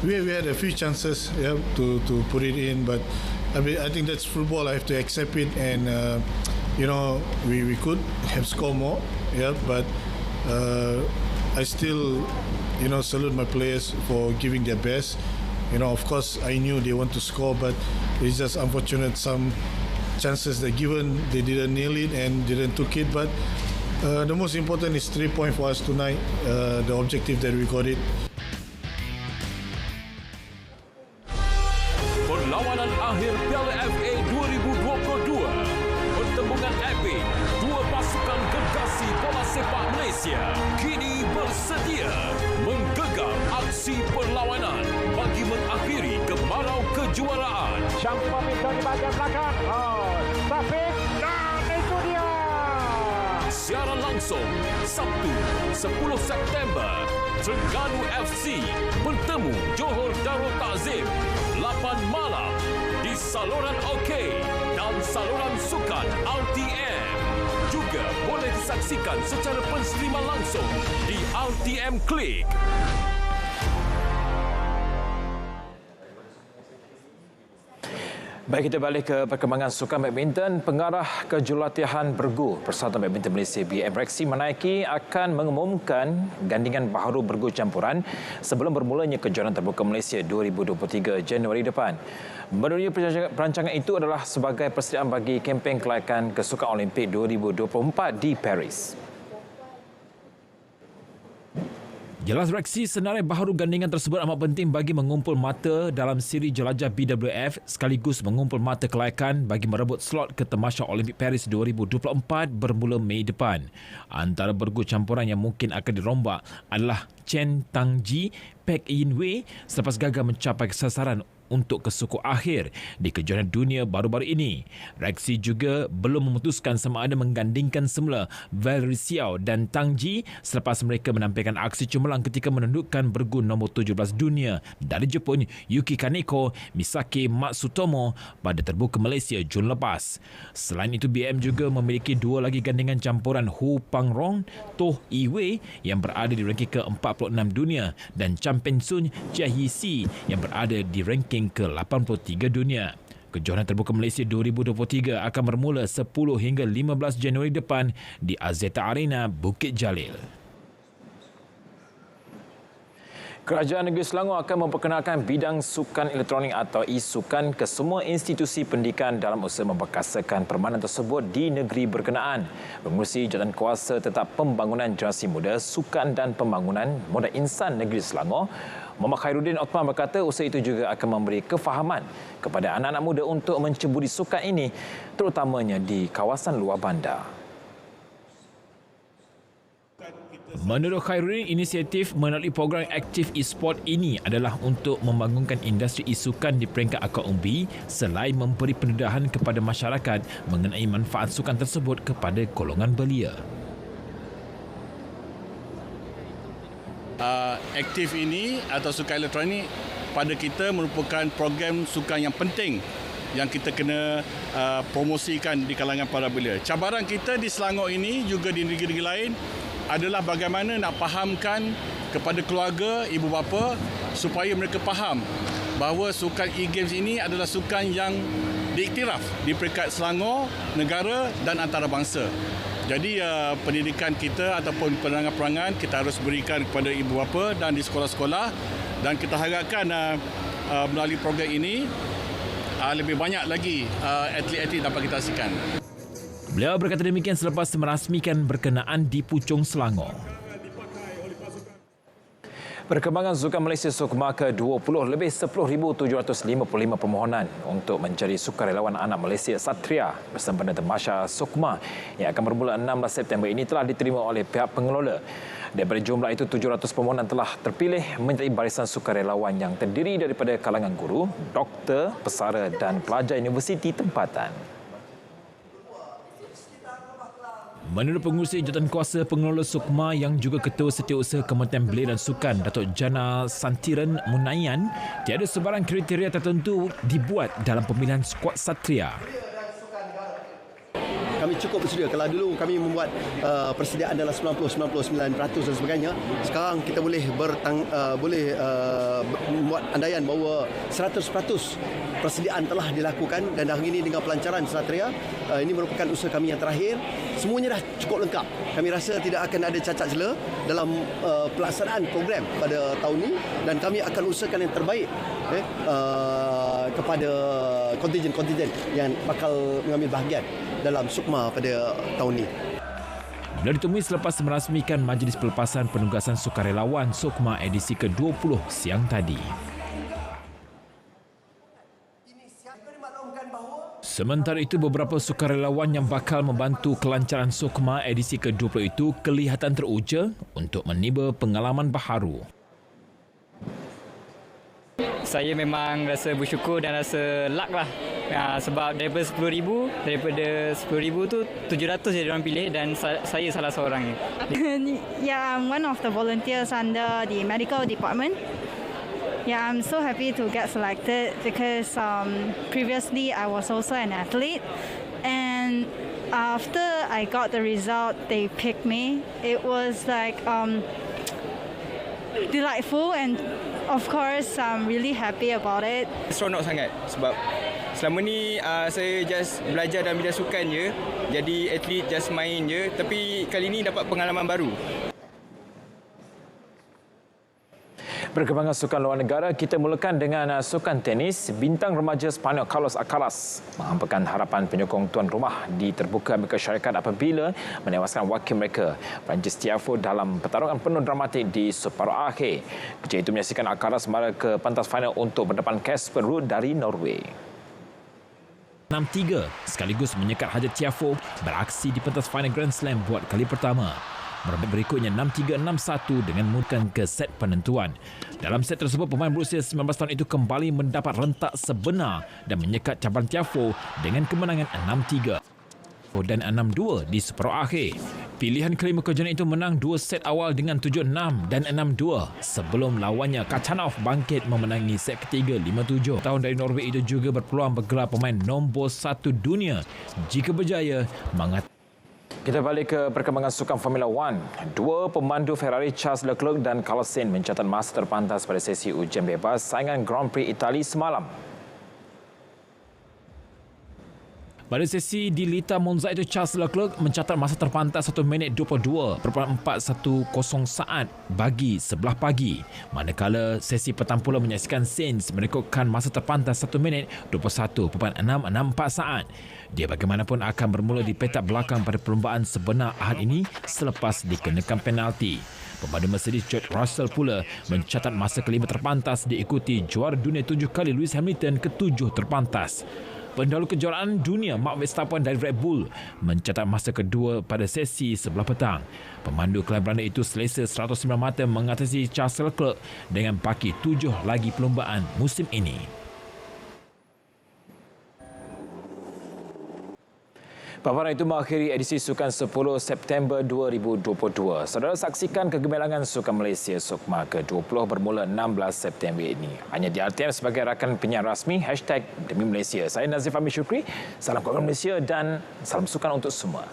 We had a few chances to put it in, but I think that's football. I have to accept it, and we could have scored more, but I still salute my players for giving their best. Of course, I knew they want to score, but it's just unfortunate some chances they given, they didn't nail it and didn't took it. But the most important is 3 points for us tonight. The objective that we got it. Perlawanan akhir Piala FA 2022. Pertembungan epik dua pasukan gergasi bola sepak Malaysia kini bersedia menggegar aksi perlawanan bagi mengakhiri kemarau kejuaraan. Campur itu di bahagian belakang. Tapi itu dia. Siaran langsung Sabtu 10 September. Terengganu FC bertemu Johor Darul Ta'zim 8 malam di saluran OK dan saluran sukan RTM. Juga boleh disaksikan secara penstreaman langsung di RTM Klik. Baik, kita balik ke perkembangan sukan badminton. Pengarah Kejurulatihan Bergu Persatuan Badminton Malaysia BM Rexy menaiki akan mengumumkan gandingan baharu bergu campuran sebelum bermulanya kejuaraan terbuka Malaysia 2023 Januari depan. Menurutnya, perancangan itu adalah sebagai persediaan bagi kempen kelayakan kesukaan Olimpik 2024 di Paris. Jelas Rexy, senarai baharu gandingan tersebut amat penting bagi mengumpul mata dalam siri jelajah BWF sekaligus mengumpul mata kelayakan bagi merebut slot ke Tamasya Olimpik Paris 2024 bermula Mei depan. Antara bergu campuran yang mungkin akan dirombak adalah Chen Tangji, Pek Yin Wei selepas gagal mencapai sasaran untuk ke suku akhir di kejuaraan dunia baru-baru ini. Rexy juga belum memutuskan sama ada menggandingkan semula Valerie Xiao dan Tang Ji selepas mereka menampilkan aksi cemerlang ketika menundukkan bergu nombor 17 dunia dari Jepun Yuki Kaneko Misaki Matsutomo pada terbuka Malaysia Jun lepas. Selain itu, BM juga memiliki 2 lagi gandingan campuran Hu Pangrong Toh Iwei yang berada di ranking ke-46 dunia dan Champion Sun Chia Hi Si yang berada di ranking ke-83 dunia. Kejohanan Terbuka Malaysia 2023 akan bermula 10 hingga 15 Januari depan di Axiata Arena, Bukit Jalil. Kerajaan Negeri Selangor akan memperkenalkan bidang sukan elektronik atau e-sukan ke semua institusi pendidikan dalam usaha memperkasakan permainan tersebut di negeri berkenaan. Pengerusi Jawatankuasa Tetap Pembangunan Generasi Muda, Sukan dan Pembangunan Modal Insan Negeri Selangor, Muhammad Khairuddin Othman berkata usaha itu juga akan memberi kefahaman kepada anak-anak muda untuk menceburi sukan ini, terutamanya di kawasan luar bandar. Menurut Khairuddin, inisiatif melalui program aktif e-sport ini adalah untuk membangunkan industri e-sukan di peringkat akar umbi selain memberi pendedahan kepada masyarakat mengenai manfaat sukan tersebut kepada golongan belia. Aktif ini atau sukan elektronik pada kita merupakan program sukan yang penting yang kita kena promosikan di kalangan para belia. Cabaran kita di Selangor ini juga di negeri-negeri lain adalah bagaimana nak fahamkan kepada keluarga, ibu bapa supaya mereka faham bahawa sukan e-games ini adalah sukan yang diiktiraf di peringkat Selangor, negara dan antarabangsa. Jadi pendidikan kita ataupun penerangan-perangan kita harus berikan kepada ibu bapa dan di sekolah-sekolah, dan kita harapkan melalui program ini lebih banyak lagi atlet-atlet dapat kita hasilkan. Beliau berkata demikian selepas merasmikan berkenaan di Puchong, Selangor. Perkembangan Sukan Malaysia SUKMA ke-20, lebih 10,755 permohonan untuk menjadi sukarelawan anak Malaysia Satria bersempena Tamasya SUKMA yang akan bermula 16 September ini telah diterima oleh pihak pengelola. Daripada jumlah itu, 700 permohonan telah terpilih menjadi barisan sukarelawan yang terdiri daripada kalangan guru, doktor, pesara dan pelajar universiti tempatan. Menurut pengurusi Jawatankuasa Pengelola SUKMA yang juga Ketua Setiausaha Kementerian Belia dan Sukan, Datuk Jana Santiran Munayan, tiada sebarang kriteria tertentu dibuat dalam pemilihan skuad Satria. Kami cukup bersedia. Kalau dulu kami membuat persediaan dalam 99% dan sebagainya, sekarang kita boleh membuat andaian bahawa 100% persediaan telah dilakukan, dan hari ini dengan pelancaran Satria, ini merupakan usaha kami yang terakhir. Semuanya dah cukup lengkap. Kami rasa tidak akan ada cacat cela dalam pelaksanaan program pada tahun ini, dan kami akan usahakan yang terbaik kepada kontingen-kontingen yang bakal mengambil bahagian dalam SUKMA pada tahun ini. Beliau ditemui selepas merasmikan Majlis Pelepasan Penugasan Sukarelawan SUKMA edisi ke-20 siang tadi. Sementara itu, beberapa sukarelawan yang bakal membantu kelancaran SUKMA edisi ke-20 itu kelihatan teruja untuk meniba pengalaman baharu. Saya memang rasa bersyukur dan rasa luck lah. Sebab daripada 10,000 tu 700 je diorang pilih, dan saya salah seorang. Yeah, I'm one of the volunteers under the medical department. Yeah, I'm so happy to get selected because previously I was also an athlete, and after I got the result, they picked me. It was like delightful, and of course I'm really happy about it. Seronok sangat sebab selama ni saya just belajar dalam bidang sukan je, jadi atlet just main je, tapi kali ni dapat pengalaman baru. Perkembangan sukan luar negara, kita mulakan dengan sukan tenis. Bintang remaja Sepanyol Carlos Alcaraz menghampakan harapan penyokong tuan rumah di Terbuka Amerika Syarikat apabila menewaskan wakil mereka Frances Tiafoe dalam pertarungan penuh dramatik di separuh akhir. Kejadian itu menyaksikan Alcaraz mara ke pentas final untuk berdepan Casper Ruud dari Norway. 6-3 sekaligus menyekat hajat Tiafoe beraksi di pentas final Grand Slam buat kali pertama. Berikutnya 6-3, 6-1 dengan memudahkan ke set penentuan. Dalam set tersebut, pemain berusia 19 tahun itu kembali mendapat rentak sebenar dan menyekat cabaran Tiafoe dengan kemenangan 6-3 dan 6-2 di separuh akhir. Pilihan kelima kejohanan itu menang 2 set awal dengan 7-6 dan 6-2 sebelum lawannya Kachanov bangkit memenangi set ketiga 5-7. Tahun dari Norway itu juga berpeluang bergelar pemain nombor 1 dunia jika berjaya mengatasi. Kita balik ke perkembangan sukan Formula One. Dua pemandu Ferrari, Charles Leclerc dan Carlos Sainz, mencatat masa terpantas pada sesi ujian bebas saingan Grand Prix Itali semalam. Pada sesi di Lita Monza itu, Charles Leclerc mencatat masa terpantas 1 minit 22.410 saat bagi sebelah pagi. Manakala sesi petang pula menyaksikan Sainz merekodkan masa terpantas 1 minit 21.664 saat. Dia bagaimanapun akan bermula di petak belakang pada perlumbaan sebenar Ahad ini selepas dikenakan penalti. Pemandu Mercedes George Russell pula mencatat masa kelima terpantas diikuti juara dunia 7 kali Lewis Hamilton ke-7 terpantas. Pendahulu kejuaraan dunia Max Verstappen dari Red Bull mencatat masa kedua pada sesi sebelah petang. Pemandu kelab Belanda itu selesa 109 mata mengatasi Charles Leclerc dengan baki 7 lagi perlumbaan musim ini. Paparan itu mengakhiri edisi Sukan 10 September 2022. Saudara saksikan kegemilangan Sukan Malaysia SUKMA ke-20 bermula 16 September ini. Hanya di RTM sebagai rakan penyiar rasmi #Demi Malaysia. Saya Nazif Ahmad Syukri. Salam keluarga Malaysia dan salam sukan untuk semua.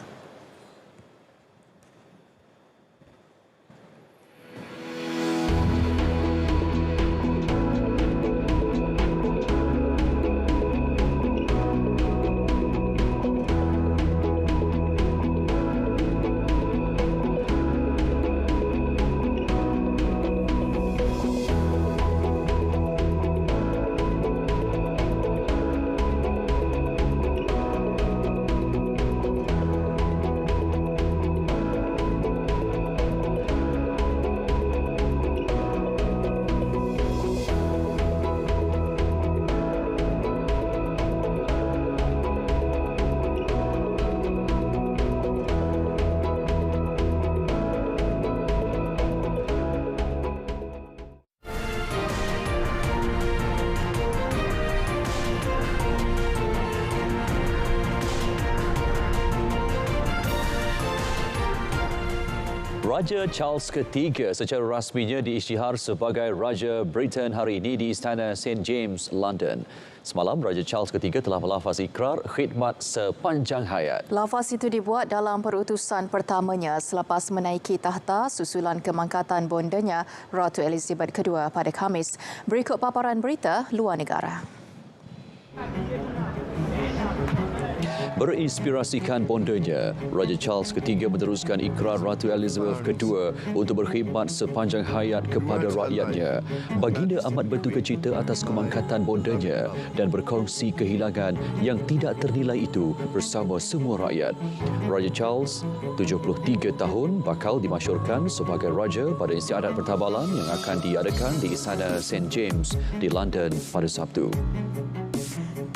Raja Charles III secara rasminya diisytihar sebagai Raja Britain hari ini di Istana St. James, London. Semalam, Raja Charles III telah melafaz ikrar khidmat sepanjang hayat. Lafaz itu dibuat dalam perutusan pertamanya selepas menaiki tahta susulan kemangkatan bondanya Ratu Elizabeth II pada Khamis. Berikut paparan berita luar negara. Berinspirasikan bondanya, Raja Charles III meneruskan ikrar Ratu Elizabeth II untuk berkhidmat sepanjang hayat kepada rakyatnya. Baginda amat berduka cita atas kemangkatan bondanya dan berkongsi kehilangan yang tidak ternilai itu bersama semua rakyat. Raja Charles, 73 tahun, bakal dimasyurkan sebagai raja pada istiadat pertabalan yang akan diadakan di Istana St. James di London pada Sabtu.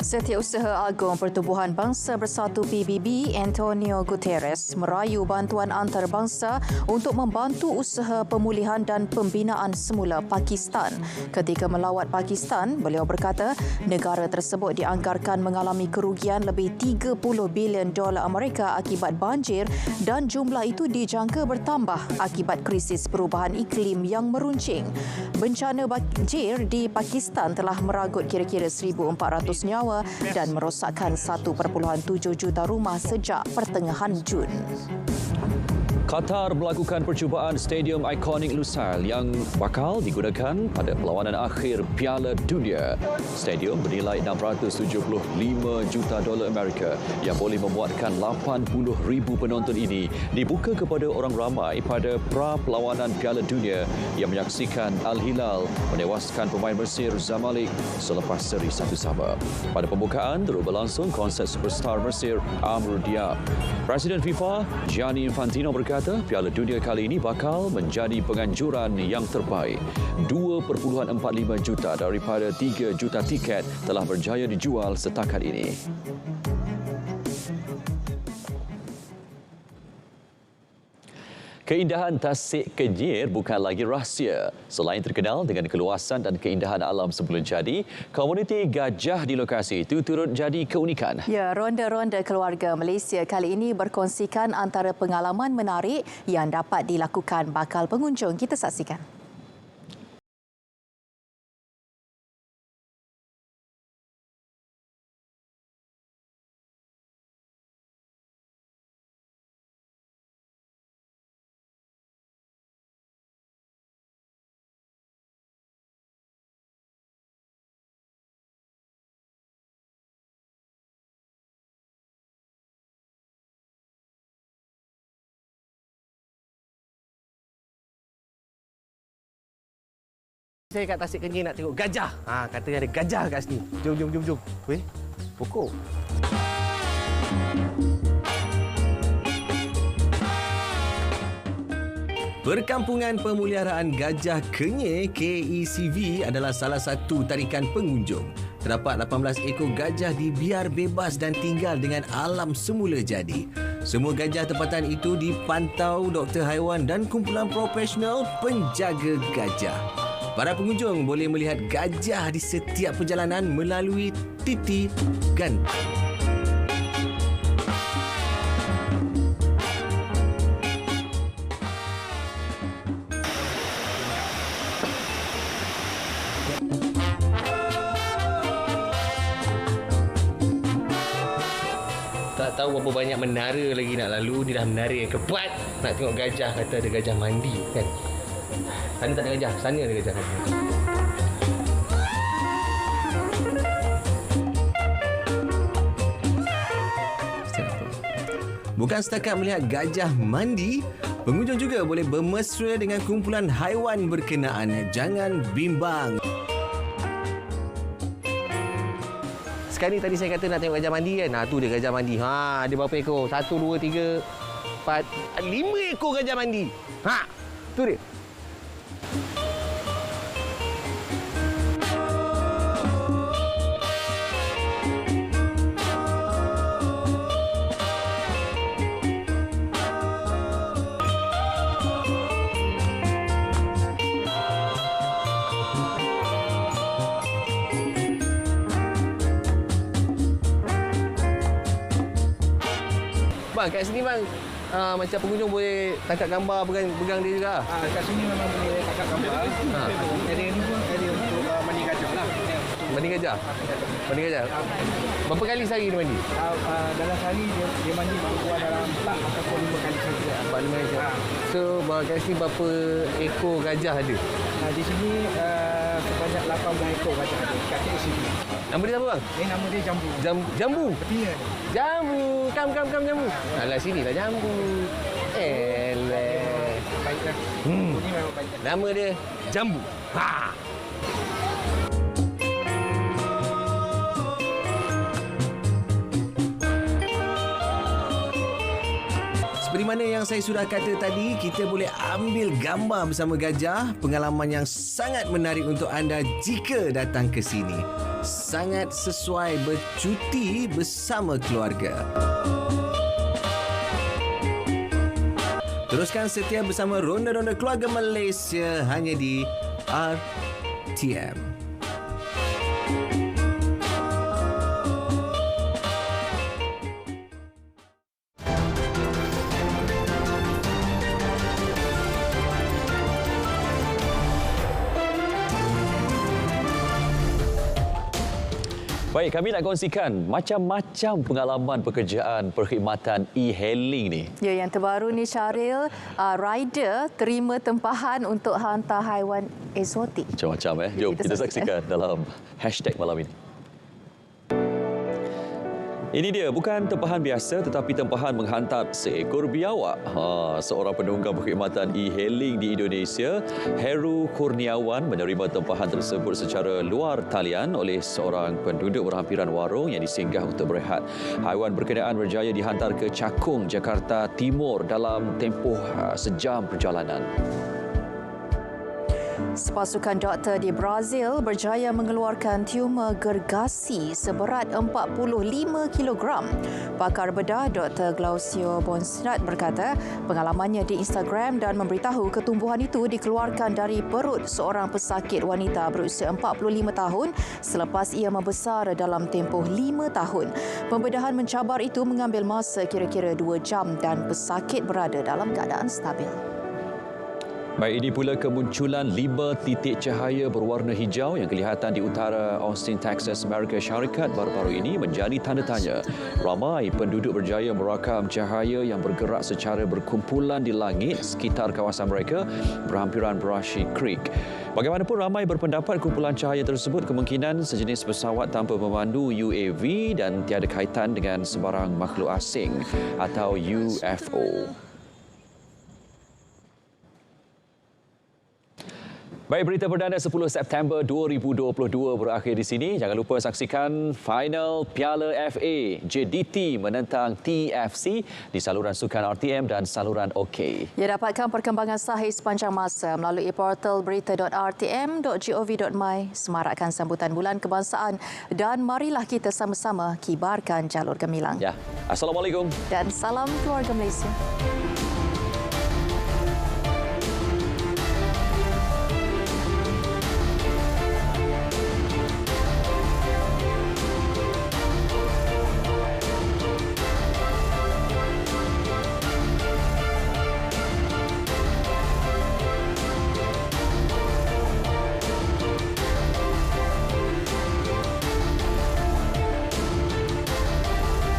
Setiausaha Agung Pertubuhan Bangsa Bersatu PBB Antonio Guterres merayu bantuan antarabangsa untuk membantu usaha pemulihan dan pembinaan semula Pakistan. Ketika melawat Pakistan, beliau berkata negara tersebut dianggarkan mengalami kerugian lebih 30 bilion dolar Amerika akibat banjir dan jumlah itu dijangka bertambah akibat krisis perubahan iklim yang meruncing. Bencana banjir di Pakistan telah meragut kira-kira 1,400 nyawa dan merosakkan 1.7 juta rumah sejak pertengahan Jun. Qatar melakukan percubaan stadium ikonik Lusail yang bakal digunakan pada perlawanan akhir Piala Dunia. Stadium bernilai 675 juta dolar Amerika yang boleh memuatkan 80,000 penonton ini dibuka kepada orang ramai pada pra-perlawanan Piala Dunia yang menyaksikan Al-Hilal menewaskan pemain Mesir Zamalek selepas seri 1-1. Pada pembukaan turut berlangsung konsert superstar Mesir Amr Diab. Presiden FIFA Gianni Infantino berkata Piala Dunia kali ini bakal menjadi penganjuran yang terbaik. 2.45 juta daripada 3 juta tiket telah berjaya dijual setakat ini. Keindahan Tasik Kenyir bukan lagi rahsia. Selain terkenal dengan keluasan dan keindahan alam sebelum jadi, komuniti gajah di lokasi itu turut jadi keunikan. Ya, ronda-ronda keluarga Malaysia kali ini berkongsikan antara pengalaman menarik yang dapat dilakukan bakal pengunjung. Kita saksikan. Saya kat Tasik Kenyir nak tengok gajah. Katanya ada gajah kat sini. Jom. Weh, pokok. Perkampungan Pemeliharaan Gajah Kenyir KECV adalah salah satu tarikan pengunjung. Terdapat 18 ekor gajah dibiar bebas dan tinggal dengan alam semula jadi. Semua gajah tempatan itu dipantau doktor haiwan dan kumpulan profesional penjaga gajah. Para pengunjung boleh melihat gajah di setiap perjalanan melalui titi gantung. Tak tahu berapa banyak menara lagi nak lalu. Ni dah menara yang keempat. Nak tengok gajah, kata ada gajah mandi kan. Sana tak ada gajah, sana ada gajah. Bukan setakat melihat gajah mandi, pengunjung juga boleh bermesra dengan kumpulan haiwan berkenaan. Jangan bimbang. Sekarang ni tadi saya kata nak tengok gajah mandi kan. Tu dia gajah mandi. Ada berapa ekor? 1, 2, 3, 4, 5 ekor gajah mandi. Tu dia. Bang, kat sini bang, macam pengunjung boleh tangkap gambar, pegang dia juga. Kat sini memang boleh tangkap gambar. Area ni pun area untuk mandi gajah lah. Mandi gajah? Mandi gajah. Berapa kali sehari dia mandi? Dalam sehari dia mandi buat dalam 4 ataupun 5 kali saja. 4-5 kali. So, kat sini berapa ekor gajah ada? Di sini sebanyak 18 ekor gajah ada kat sini. Nama dia apa bang? Nama dia Jambu. Jambu? Betina. Jambu. Kam Jambu. Alah sini lah Jambu. Baiklah. Nama dia Jambu. Seperti mana yang saya sudah kata tadi, kita boleh ambil gambar bersama gajah. Pengalaman yang sangat menarik untuk anda jika datang ke sini. Sangat sesuai bercuti bersama keluarga. Teruskan setia bersama Ronda-Ronda Keluarga Malaysia hanya di RTM. Baik, kami nak kongsikan macam-macam pengalaman pekerjaan perkhidmatan e-hailing ni. Ya, yang terbaru ni Syaril, rider terima tempahan untuk hantar haiwan eksotik. Macam-macam Jom kita saksikan dalam hashtag malam ini. Ini dia, bukan tempahan biasa tetapi tempahan menghantar seekor biawak. Seorang penunggang perkhidmatan e-hailing di Indonesia, Heru Kurniawan, menerima tempahan tersebut secara luar talian oleh seorang penduduk berhampiran warung yang disinggah untuk berehat. Haiwan berkenaan berjaya dihantar ke Cakung, Jakarta Timur dalam tempoh sejam perjalanan. Sepasukan doktor di Brazil berjaya mengeluarkan tumor gergasi seberat 45 kg. Pakar bedah Dr. Glaucio Bonsnat berkata pengalamannya di Instagram dan memberitahu ketumbuhan itu dikeluarkan dari perut seorang pesakit wanita berusia 45 tahun selepas ia membesar dalam tempoh 5 tahun. Pembedahan mencabar itu mengambil masa kira-kira 2 jam dan pesakit berada dalam keadaan stabil. Baik, ini pula kemunculan 5 titik cahaya berwarna hijau yang kelihatan di utara Austin, Texas, Amerika Syarikat baru-baru ini menjadi tanda tanya. Ramai penduduk berjaya merakam cahaya yang bergerak secara berkumpulan di langit sekitar kawasan mereka berhampiran Brushy Creek. Bagaimanapun, ramai berpendapat kumpulan cahaya tersebut kemungkinan sejenis pesawat tanpa pemandu UAV dan tiada kaitan dengan sebarang makhluk asing atau UFO. Baik, berita perdana 10 September 2022 berakhir di sini. Jangan lupa saksikan final Piala FA JDT menentang TFC di saluran sukan RTM dan saluran OK. Ya, dapatkan perkembangan sahih sepanjang masa melalui portal berita.rtm.gov.my. Semarakkan sambutan Bulan Kebangsaan dan marilah kita sama-sama kibarkan jalur gemilang. Ya, Assalamualaikum. Dan salam keluarga Malaysia.